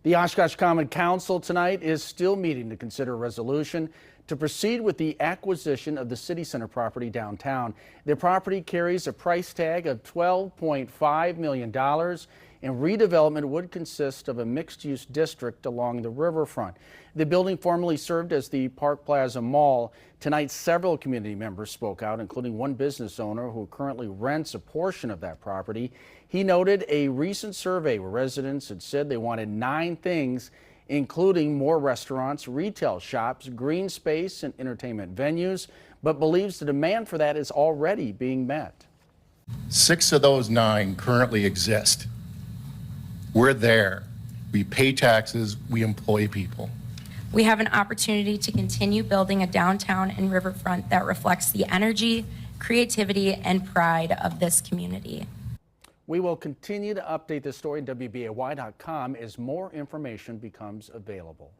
The Oshkosh Common Council tonight is still meeting to consider a resolution to proceed with the acquisition of the city center property downtown. The property carries a price tag of $12.5 million, and redevelopment would consist of a mixed-use district along the riverfront. The building formerly served as the Park Plaza Mall. Tonight, several community members spoke out, including one business owner who currently rents a portion of that property. He noted a recent survey where residents had said they wanted 9 things, including more restaurants, retail shops, green space, and entertainment venues, but believes the demand for that is already being met. 6 of those 9 currently exist. We're there. We pay taxes. We employ people. We have an opportunity to continue building a downtown and riverfront that reflects the energy, creativity, and pride of this community. We will continue to update this story on WBAY.com as more information becomes available.